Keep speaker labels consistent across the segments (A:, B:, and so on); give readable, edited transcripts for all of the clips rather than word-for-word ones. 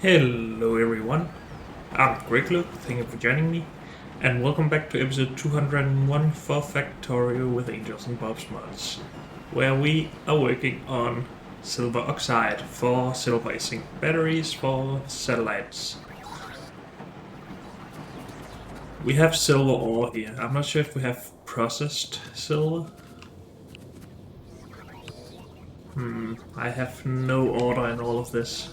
A: Hello everyone, I'm Greg. Thank you for joining me, and welcome back to episode 201 for Factorio with Angels and Bob's Mods, where we are working on silver oxide for silver zinc batteries for satellites. We have silver ore here. I'm not sure if we have processed silver. I have no order in all of this.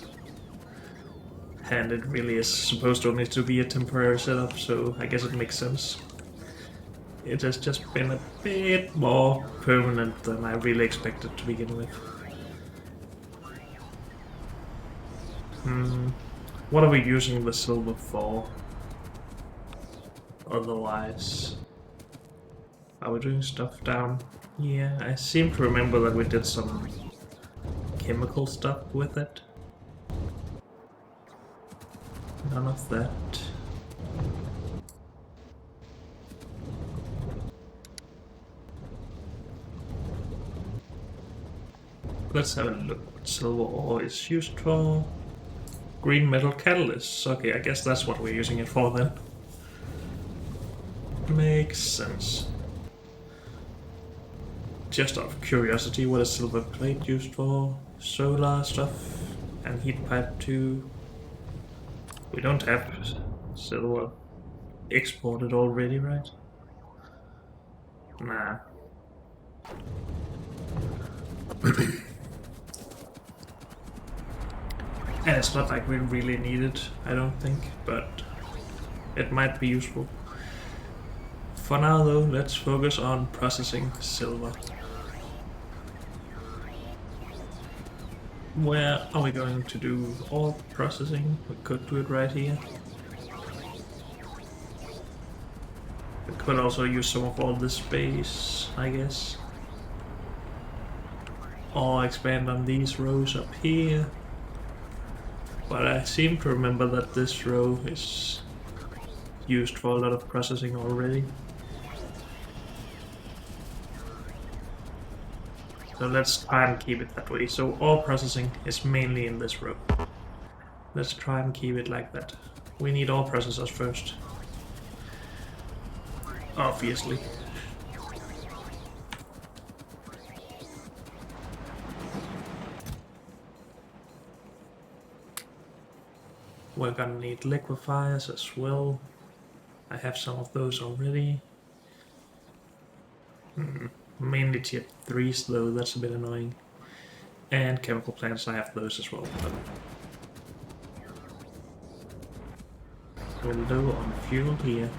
A: And it really is supposed only to be a temporary setup, so I guess it makes sense. It has just been a bit more permanent than I really expected to begin with. What are we using the silver for? Otherwise, are we doing stuff down? Yeah, I seem to remember that we did some chemical stuff with it. None of that. Let's have a look what silver ore is used for. Green metal catalysts. Okay, I guess that's what we're using it for then. Makes sense. Just out of curiosity, what is silver plate used for? Solar stuff and heat pipe too. We don't have silver exported already, right? Nah. And it's not like we really need it, I don't think, but it might be useful. For now though, let's focus on processing silver. Where are we going to do ore processing? We could do it right here. We could also use some of all this space, I guess. Or expand on these rows up here. But I seem to remember that this row is used for a lot of processing already. So let's try and keep it that way. So all processing is mainly in this row. Let's try and keep it like that. We need all processors first. Obviously. We're gonna need liquefiers as well. I have some of those already. Mainly tier 3s though, that's a bit annoying. And chemical plants, I have those as well. We're low on fuel here.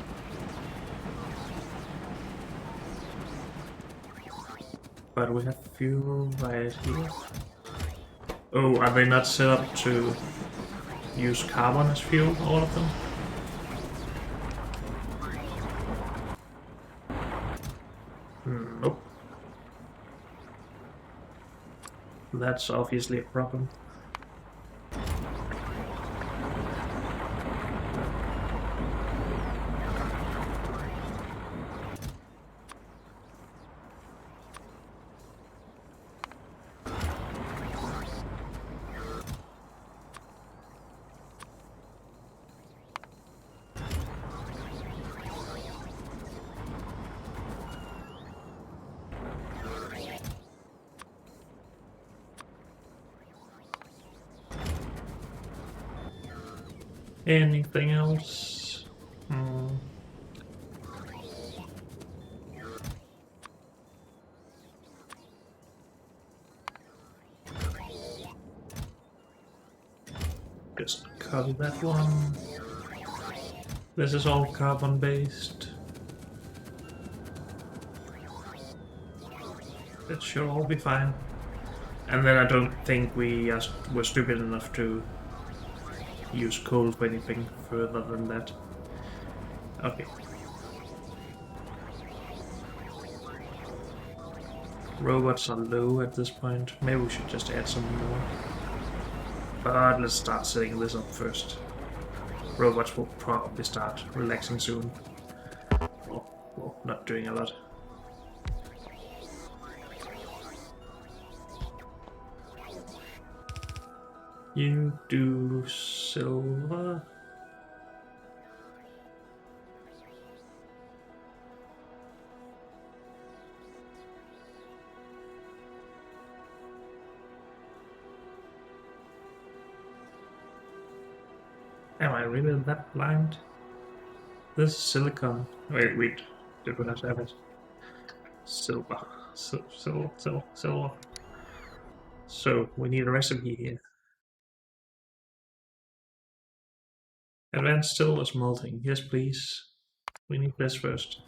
A: But we have fuel right here. Oh, are they not set up to use carbon as fuel, all of them? Nope. That's obviously a problem. Anything else? Just copy that one. This is all carbon based. It should all be fine. And then I don't think were stupid enough to use coal for anything further than that. Okay. Robots are low at this point. Maybe we should just add some more. But let's start setting this up first. Robots will probably start relaxing soon. Well, not doing a lot. You do silver. Am I really that blind? This is silicon. Wait. Did we not have it? Silver. Silver. So, we need a recipe here. Advanced silver smelting. Yes, please. We need this first.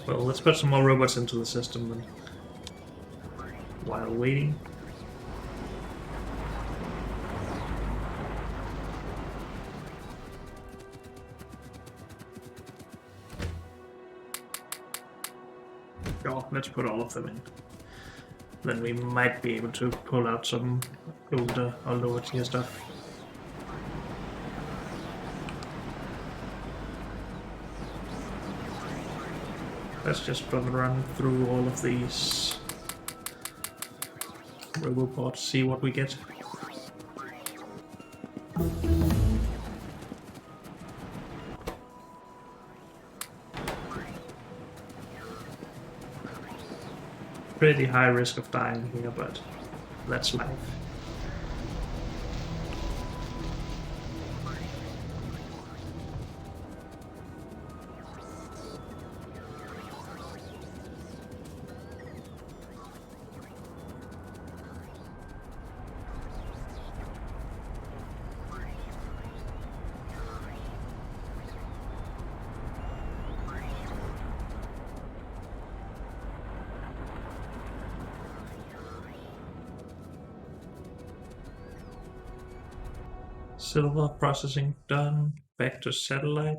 A: Well, let's put some more robots into the system then. While waiting. Sure, let's put all of them in. Then we might be able to pull out some older or lower tier stuff. Let's just run through all of these roboports, see what we get. Pretty high risk of dying here, but that's life. Silver processing done. Back to satellite.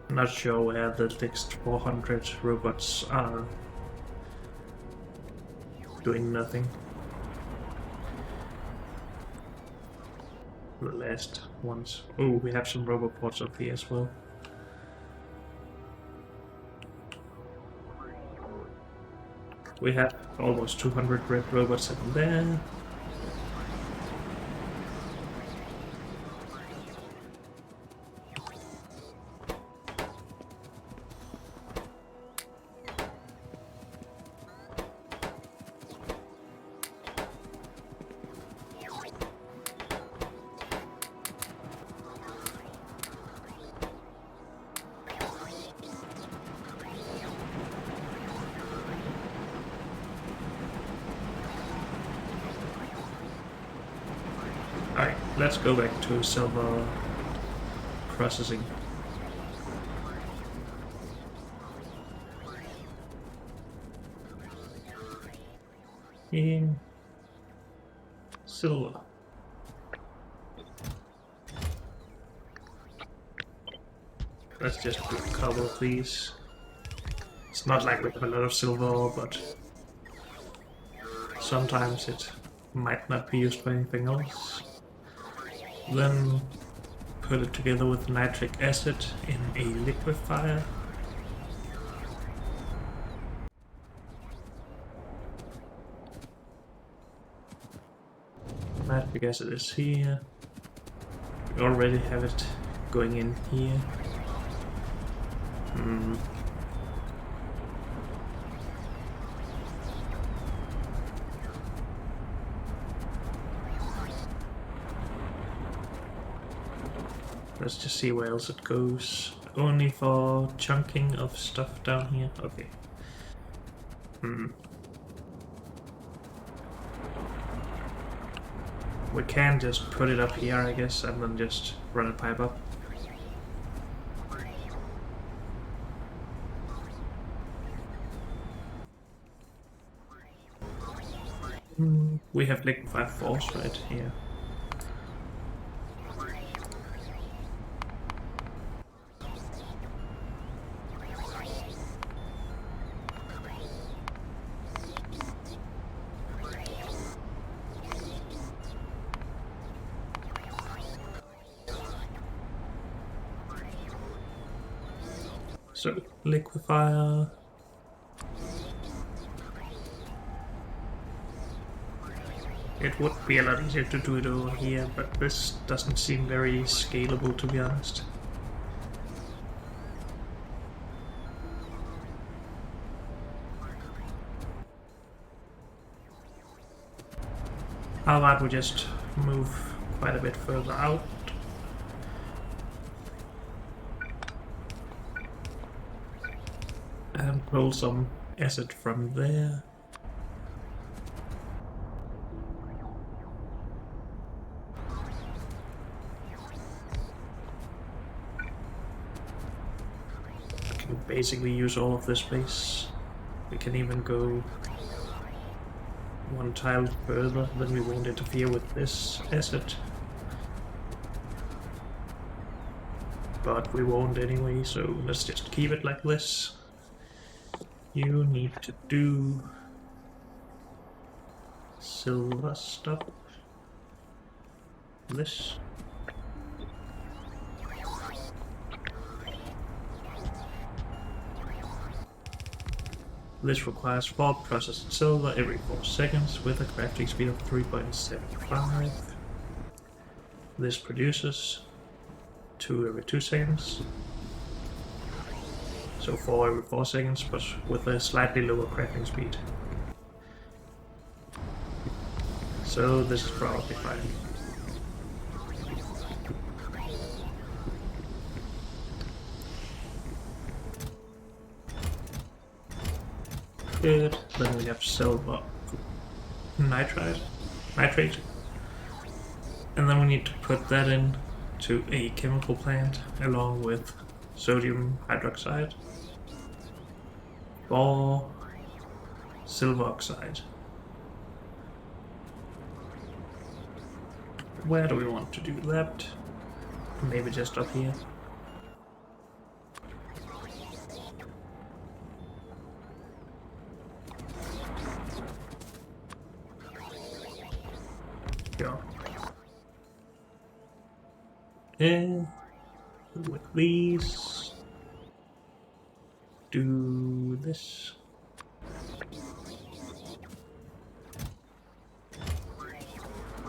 A: Not sure where the next 400 robots are doing nothing. The last ones. Oh, we have some roboports up here as well. We have almost 200 red robots in there. Alright, let's go back to silver processing. In silver. Let's just do a couple of these. It's not like we have a lot of silver, but sometimes it might not be used for anything else. Then put it together with nitric acid in a liquefier. Nitric acid is here. We already have it going in here. Let's just see where else it goes. Only for chunking of stuff down here? Okay. We can just put it up here, I guess, and then just run a pipe up. We have liquefied force right here. So, liquefier. It would be a lot easier to do it over here, but this doesn't seem very scalable, to be honest. How about we just move quite a bit further out? And pull some acid from there. We can basically use all of this space. We can even go one tile further, then we won't interfere with this asset. But we won't anyway, so let's just keep it like this. You need to do silver stuff. This. This requires 4 processed silver every 4 seconds with a crafting speed of 3.75. This produces 2 every 2 seconds. So 4 every 4 seconds, but with a slightly lower crafting speed. So this is probably fine. Good. Then we have silver nitrate, and then we need to put that in to a chemical plant along with sodium hydroxide or silver oxide. Where do we want to do that? Maybe just up here. Go. And with these, do this.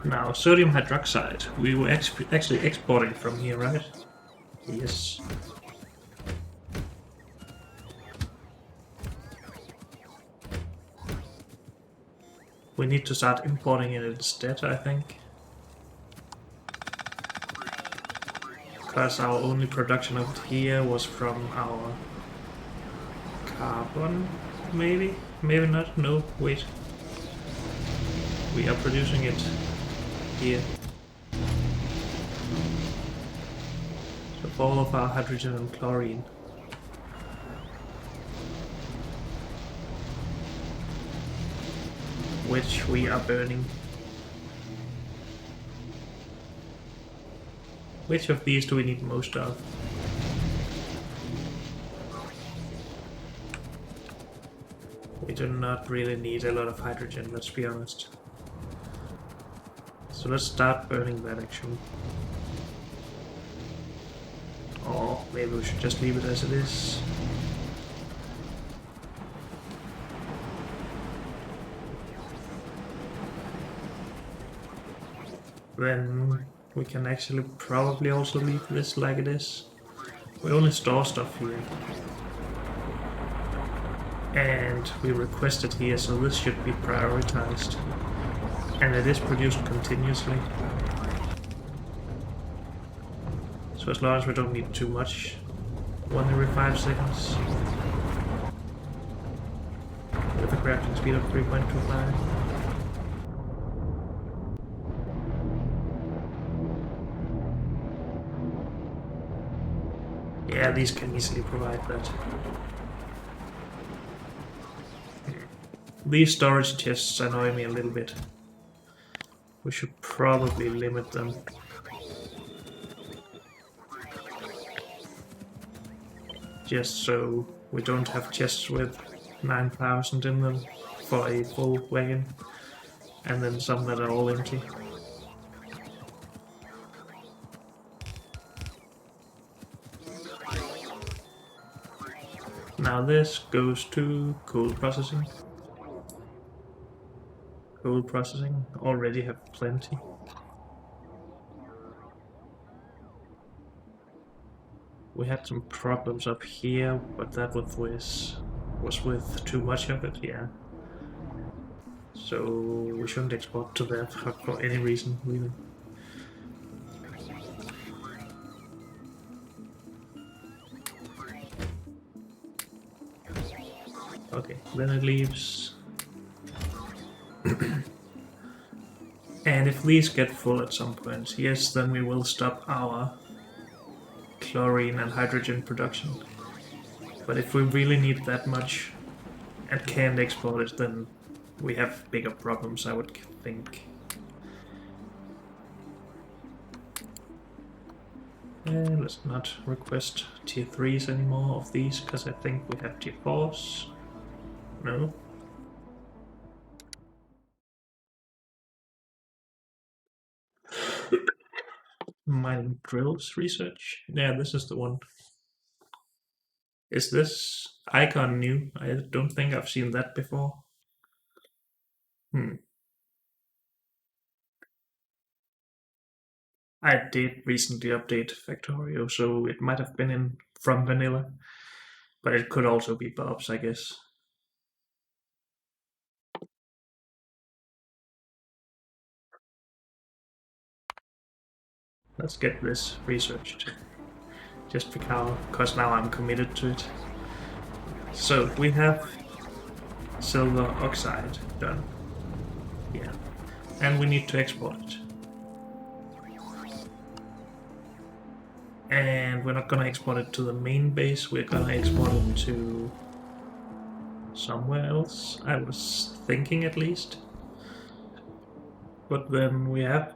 A: Now, sodium hydroxide, we were actually exporting from here, right? Yes. We need to start importing it instead, I think. Because our only production of it here was from our carbon, maybe? Maybe not? No, wait. We are producing it here. So for all of our hydrogen and chlorine. Which we are burning. Which of these do we need most of? We do not really need a lot of hydrogen, let's be honest. So let's start burning that actually. Or maybe we should just leave it as it is. Then we can actually probably also leave this like it is. We only store stuff here. And we request it here, so this should be prioritized. And it is produced continuously. So as long as we don't need too much, 1 every 5 seconds. With a crafting speed of 3.25. Yeah, these can easily provide that. These storage chests annoy me a little bit. We should probably limit them. Just so we don't have chests with 9,000 in them for a full wagon, and then some that are all empty. Now this goes to coal processing. Coal processing already have plenty. We had some problems up here, but that was with too much of it, yeah. So we shouldn't export to that for any reason, really. Okay, then it leaves. And if these get full at some point, yes, then we will stop our chlorine and hydrogen production. But if we really need that much and can't export it, then we have bigger problems, I would think. And let's not request tier 3s anymore of these, because I think we have tier 4s. No. Mining drills research. Yeah, this is the one. Is this icon new? I don't think I've seen that before. I did recently update Factorio, so it might have been in from vanilla, but it could also be Bob's, I guess. Let's get this researched, just because now I'm committed to it. So we have silver oxide done. Yeah, and we need to export it. And we're not gonna export it to the main base, we're gonna export it to somewhere else, I was thinking at least. But then we have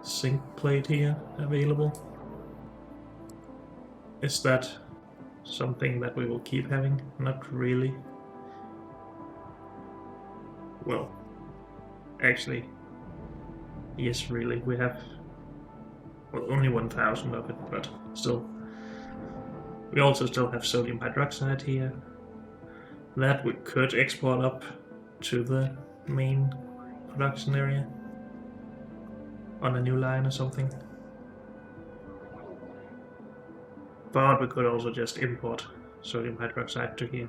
A: zinc plate here available. Is that something that we will keep having? Not really. Well, actually, yes, really. We have only 1,000 of it, but still. We also still have sodium hydroxide here. That we could export up to the main production area on a new line or something. But we could also just import sodium hydroxide to here.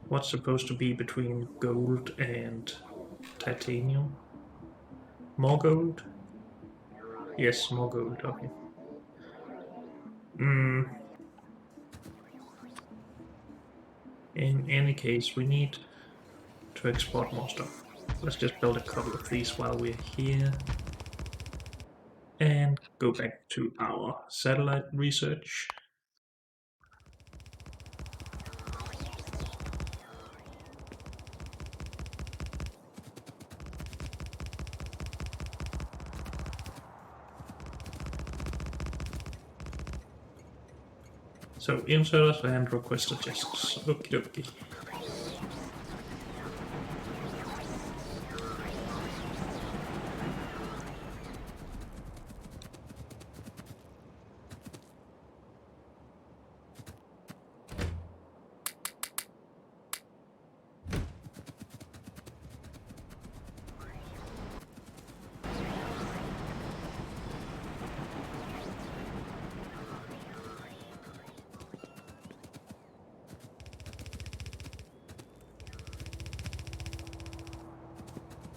A: What's supposed to be between gold and titanium? More gold? Yes, more gold, okay. In any case, we need to export more stuff. Let's just build a couple of these while we're here. And go back to our satellite research. So insert and request suggestions. Okie dokie.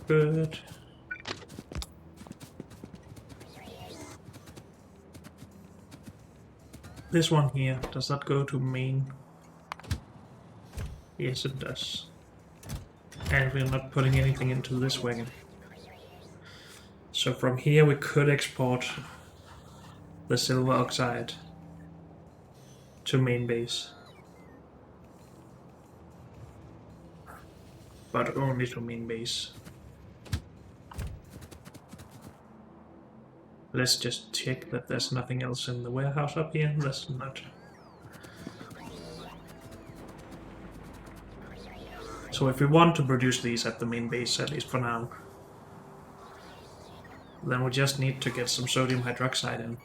A: Good. This one here, does that go to main? Yes, it does. And we're not putting anything into this wagon. So from here we could export the silver oxide to main base. But only to main base. Let's just check that there's nothing else in the warehouse up here. There's not. So if we want to produce these at the main base, at least for now, Then we just need to get some sodium hydroxide in.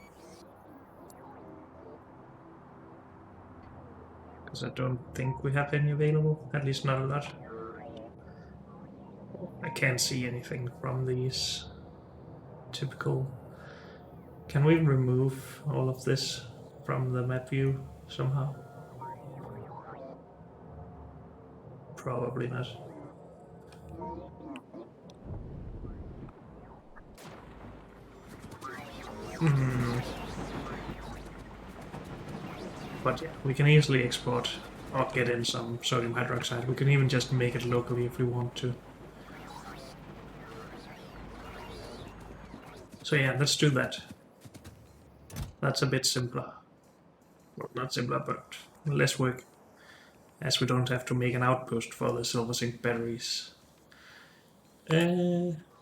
A: Because I don't think we have any available, at least not a lot. I can't see anything from these typical. Can we remove all of this from the map view somehow? Probably not. But yeah, we can easily export or get in some sodium hydroxide. We can even just make it locally if we want to. So yeah, let's do that. That's a bit simpler. Well, not simpler, but less work, as we don't have to make an outpost for the silver zinc batteries.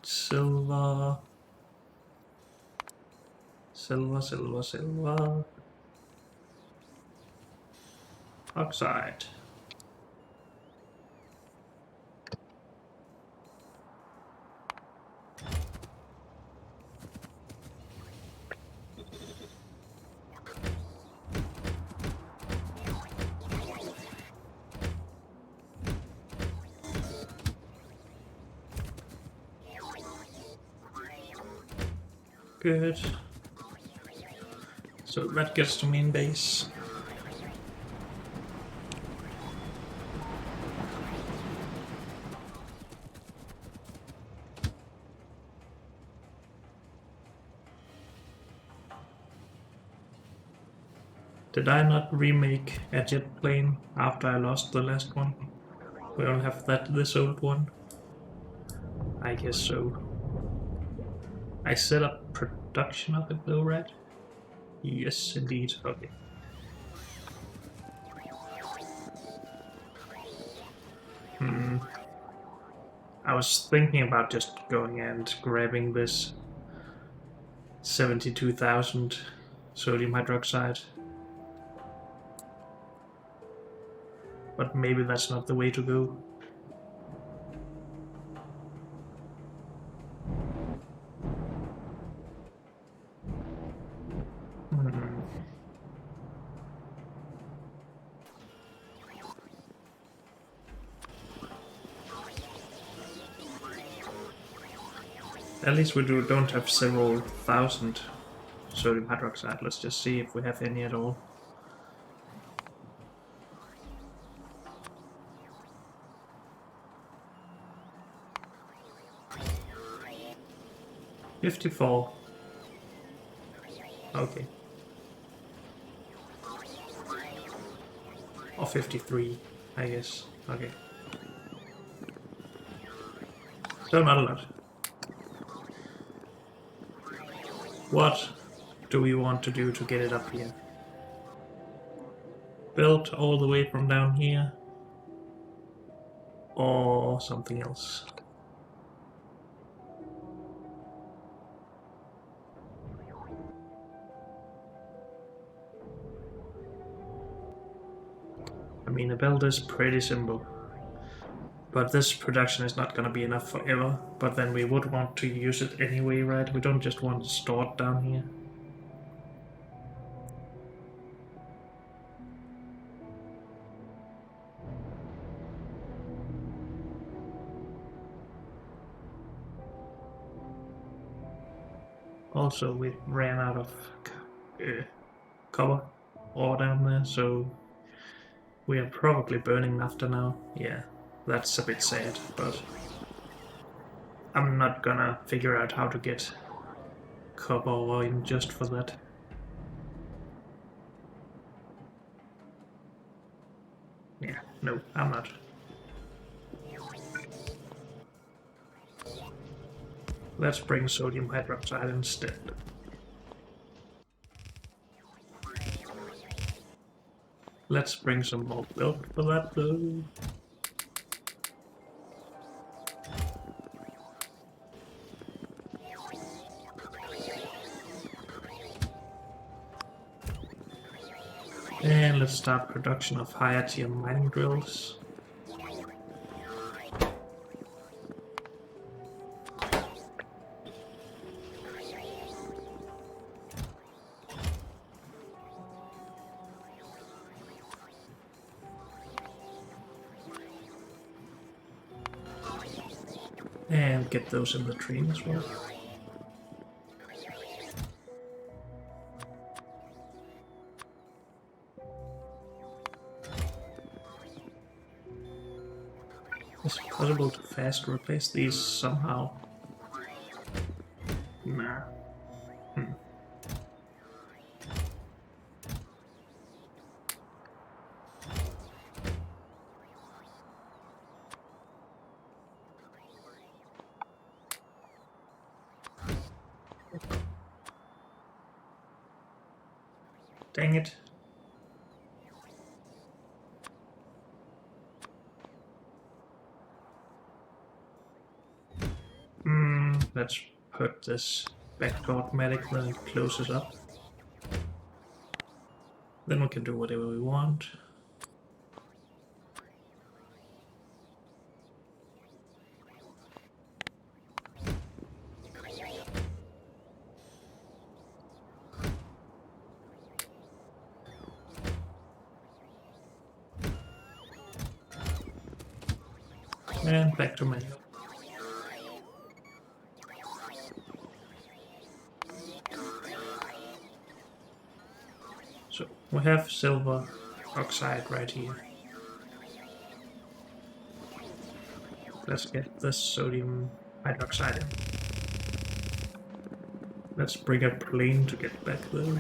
A: Silver. Silver. Oxide. Good. So that gets to main base. Did I not remake a jet plane after I lost the last one? We don't have this old one? I guess so. I set up production of it though, right? Yes, indeed. Okay. I was thinking about just going and grabbing this 72,000 sodium hydroxide. But maybe that's not the way to go. At least we don't have several thousand sodium hydroxide. Let's just see if we have any at all. $54. Okay. Or 53, I guess. Okay. So not a lot. What do we want to do to get it up here? Build all the way from down here? Or something else? I mean, a build is pretty simple. But this production is not going to be enough forever. But then we would want to use it anyway, right? We don't just want to store it down here. Also, we ran out of copper ore down there, so we are probably burning naphtha now. Yeah, that's a bit sad, but I'm not gonna figure out how to get copper ore in just for that. Yeah, no, I'm not. Let's bring sodium hydroxide instead. Let's bring some more milk for that though. And let's start production of higher tier mining drills. And get those in the train as well. Is it possible to fast replace these somehow? Nah. Dang it. Let's put this back to automatic when it closes up. Then we can do whatever we want. And back to manual. So we have silver oxide right here. Let's get this sodium hydroxide in. Let's bring a plane to get back though.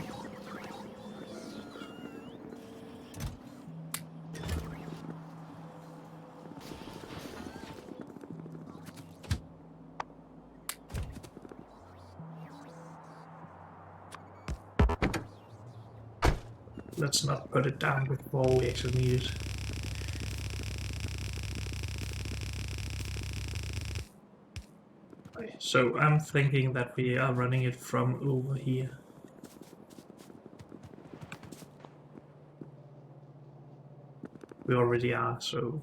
A: Let's not put it down before we actually need it. Okay, so I'm thinking that we are running it from over here. We already are, so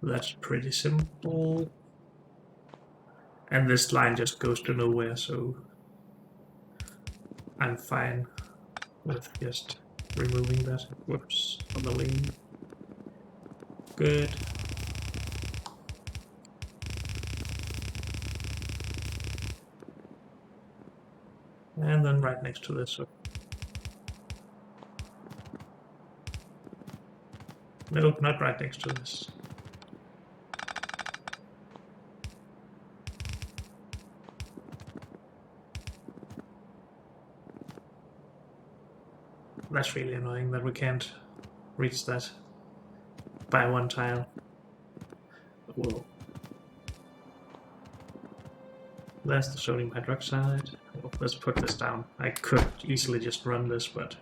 A: that's pretty simple. And this line just goes to nowhere, so I'm fine with just removing that. Whoops, on the lane. Good. And then right next to this. So. Nope, not right next to this. That's really annoying that we can't reach that by one tile. Whoa. There's the sodium hydroxide. Oh, let's put this down. I could easily just run this, but...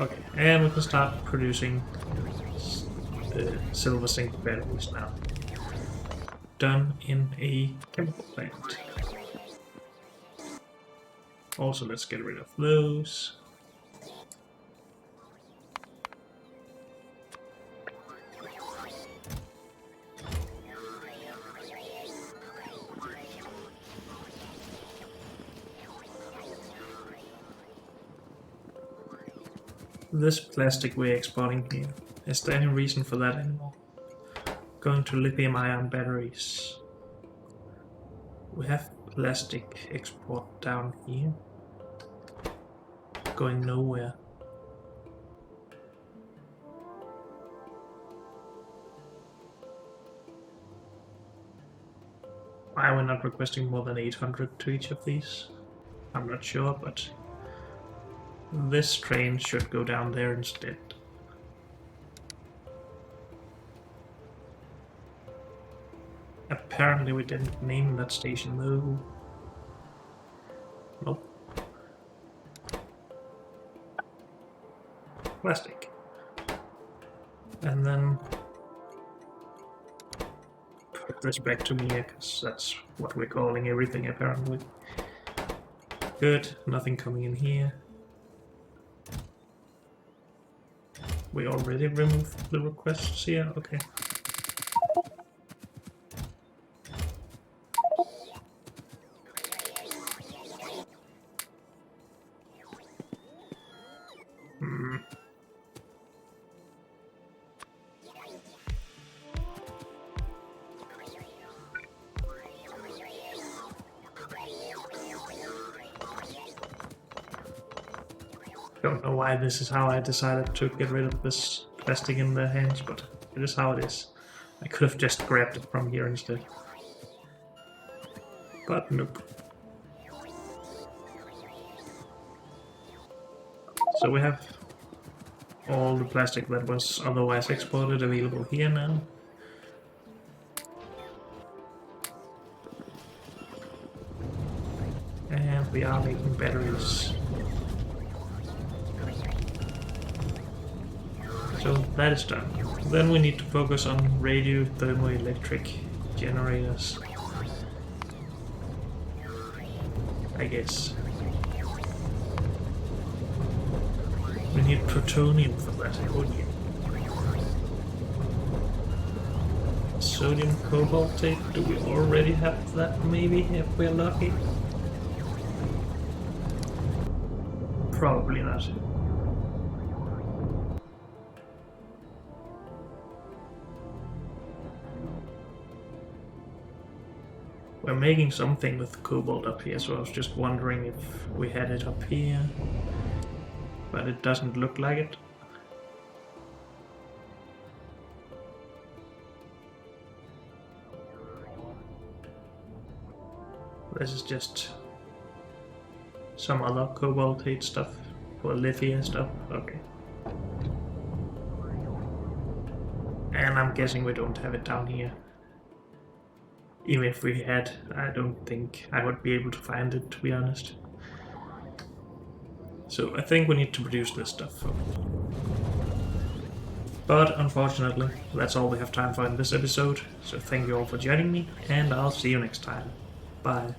A: Okay, and we can start producing silver zinc batteries now. Done in a chemical plant. Also, let's get rid of those. This plastic we're exporting here, is there any reason for that anymore? Going to lithium-ion batteries. We have plastic export down here. Going nowhere. Why are we not requesting more than 800 to each of these? I'm not sure, but this train should go down there instead. Apparently we didn't name that station though. Nope. Plastic. And then put this back to me, because that's what we're calling everything apparently. Good, nothing coming in here. We already removed the requests here, okay. Don't know why this is how I decided to get rid of this plastic in the hands, but it is how it is. I could have just grabbed it from here instead. But nope. So we have all the plastic that was otherwise exported available here now. And we are making batteries. So that is done. Then we need to focus on radio thermoelectric generators, I guess. We need plutonium for that. Oh yeah. Sodium cobaltate. Do we already have that? Maybe, if we're lucky. Probably not. We're making something with cobalt up here, so I was just wondering if we had it up here. But it doesn't look like it. This is just some other cobaltate stuff, or lithium stuff. Okay. And I'm guessing we don't have it down here. Even if we had, I don't think I would be able to find it, to be honest. So I think we need to produce this stuff. But unfortunately, that's all we have time for in this episode. So thank you all for joining me, and I'll see you next time. Bye.